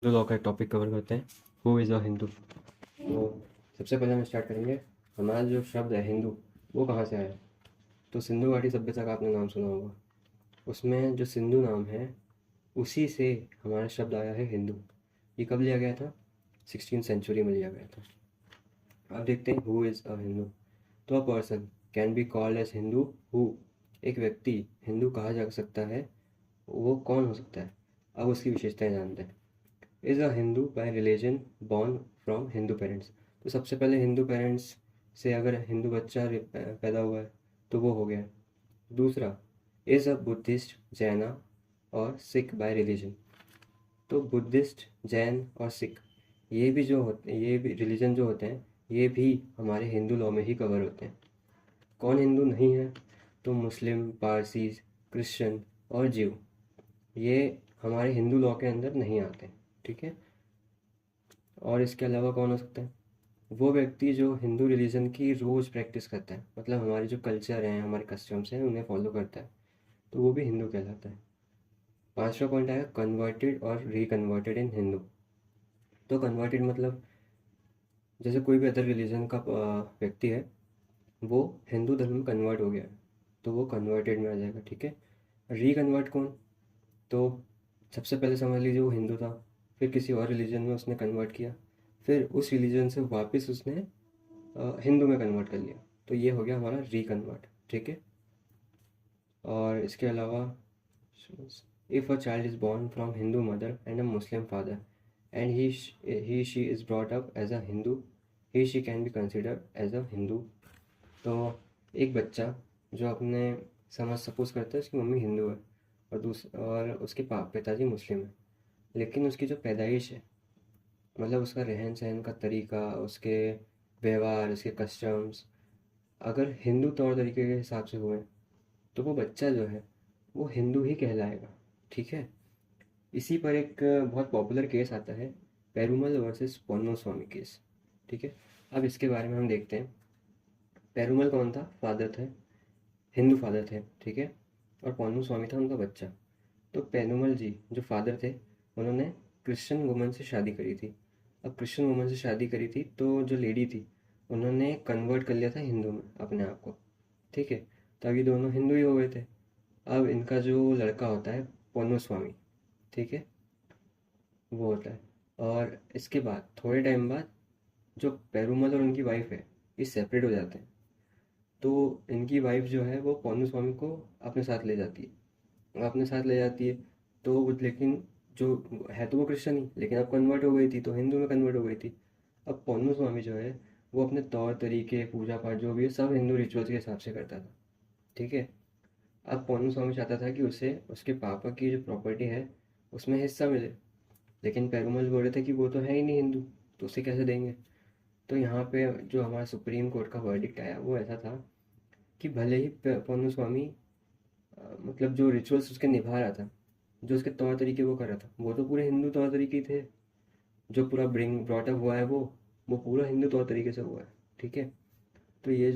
Hindu law का एक topic cover करते हैं, हु इज़ अ हिंदू। तो सबसे पहले हम स्टार्ट करेंगे, हमारा जो शब्द है हिंदू वो कहाँ से आया। तो सिंधु घाटी सभ्यता का आपने नाम सुना होगा, उसमें जो सिंधु नाम है उसी से हमारा शब्द आया है हिंदू। ये कब लिया गया था? 16th सेंचुरी में लिया गया था। अब देखते हैं हु इज़ अ हिंदू। तो a person can be called as Hindu who, एक व्यक्ति हिंदू कहा जा सकता है, वो कौन हो सकता है। अब उसकी विशेषताएं जानते हैं। Is a Hindu bye religion born from Hindu parents. तो सबसे पहले हिंदू पेरेंट्स से अगर हिंदू बच्चा पैदा हुआ है तो वो हो गया। दूसरा, इज़ अ बुद्धिस्ट जैना और सिख बाय रिलीजन। तो बुद्धिस्ट, जैन और सिख, ये भी रिलीजन जो होते हैं ये भी हमारे हिंदू लॉ में ही कवर होते हैं। कौन हिंदू नहीं है? तो मुस्लिम, पारसी, क्रिश्चियन और जीव, ये हमारे हिंदू लॉ के अंदर नहीं आते। ठीक है। और इसके अलावा कौन हो सकता है? वो व्यक्ति जो हिंदू रिलीजन की रोज़ प्रैक्टिस करता है, मतलब हमारे जो कल्चर हैं, हमारे कस्टम्स हैं, उन्हें फॉलो करता है, तो वो भी हिंदू कहलाता है। पांचवा पॉइंट आया कन्वर्टेड और रिकन्वर्टेड इन हिंदू। तो कन्वर्टेड मतलब जैसे कोई भी अदर रिलीजन का व्यक्ति है, वो हिंदू धर्म में कन्वर्ट हो गया है, तो वो कन्वर्टेड में आ जाएगा। ठीक है। रिकन्वर्ट कौन? तो सबसे पहले समझ लीजिए वो हिंदू था, फिर किसी और रिलीजन में उसने कन्वर्ट किया, फिर उस रिलीजन से वापस उसने हिंदू में कन्वर्ट कर लिया, तो ये हो गया हमारा रिकन्वर्ट। ठीक है। और इसके अलावा, if a child is born from Hindu mother and a Muslim father and he she is brought up as a Hindu, he she can be considered as a Hindu. तो एक बच्चा जो अपने समझ सपोज करता है उसकी मम्मी हिंदू है और उसके पिताजी मुस्लिम है, लेकिन उसकी जो पैदाइश है, मतलब उसका रहन सहन का तरीका, उसके व्यवहार, उसके कस्टम्स अगर हिंदू तौर तरीके के हिसाब से हुए, तो वो बच्चा जो है वो हिंदू ही कहलाएगा। ठीक है। इसी पर एक बहुत पॉपुलर केस आता है, पेरुमल वर्सेस पोन्नो स्वामी केस। ठीक है। अब इसके बारे में हम देखते हैं। पेरुमल कौन था? फादर थे, हिंदू फादर थे। ठीक है। और पोन्नो स्वामी था उनका बच्चा। तो पेरुमल जी जो फादर थे, उन्होंने क्रिश्चियन वुमन से शादी करी थी। अब क्रिश्चियन वुमन से शादी करी थी तो जो लेडी थी, उन्होंने कन्वर्ट कर लिया था हिंदू में अपने आप को। ठीक है। तो अब ये दोनों हिंदू ही हो गए थे। अब इनका जो लड़का होता है पोन्नो स्वामी, ठीक है, वो होता है। और इसके बाद थोड़े टाइम बाद जो पेरुमल और उनकी वाइफ है, ये सेपरेट हो जाते हैं। तो इनकी वाइफ जो है वो पोन्नो स्वामी को अपने साथ ले जाती है, अपने साथ ले जाती है। तो लेकिन जो है तो वो क्रिश्चियन ही, लेकिन अब कन्वर्ट हो गई थी तो हिंदू में कन्वर्ट हो गई थी। अब पोन्नो स्वामी जो है वो अपने तौर तरीके, पूजा पाठ जो भी है सब हिंदू रिचुअल्स के हिसाब से करता था। ठीक है। अब पोन्नो स्वामी चाहता था कि उसे उसके पापा की जो प्रॉपर्टी है उसमें हिस्सा मिले, लेकिन पेरुमल बोल रहे थे कि वो तो है ही नहीं हिंदू, तो उसे कैसे देंगे। तो यहाँ पे जो हमारा सुप्रीम कोर्ट का वर्डिक्ट आया वो ऐसा था कि भले ही पोन्नो स्वामी मतलब जो रिचुअल्स उसके निभा रहा था, जो उसके तौर तरीके वो कर रहा था, वो तो पूरे हिंदू तौर तरीके थे। जो पूरा ब्रॉट अप हुआ है वो पूरा हिंदू तौर तरीके से हुआ है। ठीक है। तो ये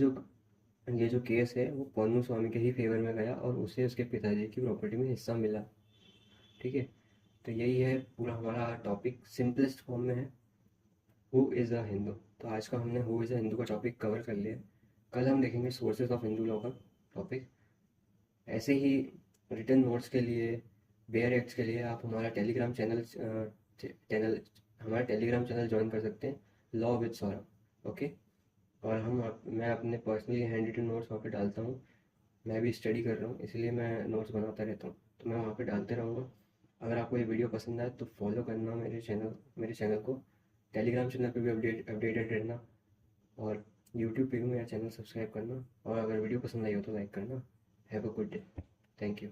जो केस है वो पोन्नो स्वामी के ही फेवर में गया और उसे उसके पिताजी की प्रॉपर्टी में हिस्सा मिला। ठीक है। तो यही है पूरा हमारा टॉपिक, सिंपलेस्ट फॉर्म में है, हु इज़ अ हिंदू। तो आज का हमने हु इज़ अ हिंदू का टॉपिक कवर कर लिया। कल हम देखेंगे सोर्सेज ऑफ हिंदू लॉ का टॉपिक। ऐसे ही रिटर्न नोट्स के लिए, बेयर एक्ट्स के लिए आप हमारा टेलीग्राम चैनल ज्वाइन कर सकते हैं, लॉ विद सौरभ। ओके। और मैं अपने पर्सनली हैंड रिटन नोट्स वहाँ पे डालता हूँ। मैं भी स्टडी कर रहा हूँ इसलिए मैं नोट्स बनाता रहता हूँ, तो मैं वहाँ पे डालते रहूँगा। अगर आपको ये वीडियो पसंद आए तो फॉलो करना मेरे चैनल को। टेलीग्राम चैनल पे भी अपडेटेड रहना, और यूट्यूब पे भी मेरा चैनल सब्सक्राइब करना। और अगर वीडियो पसंद आई हो तो लाइक करना। Have a good day. Thank you.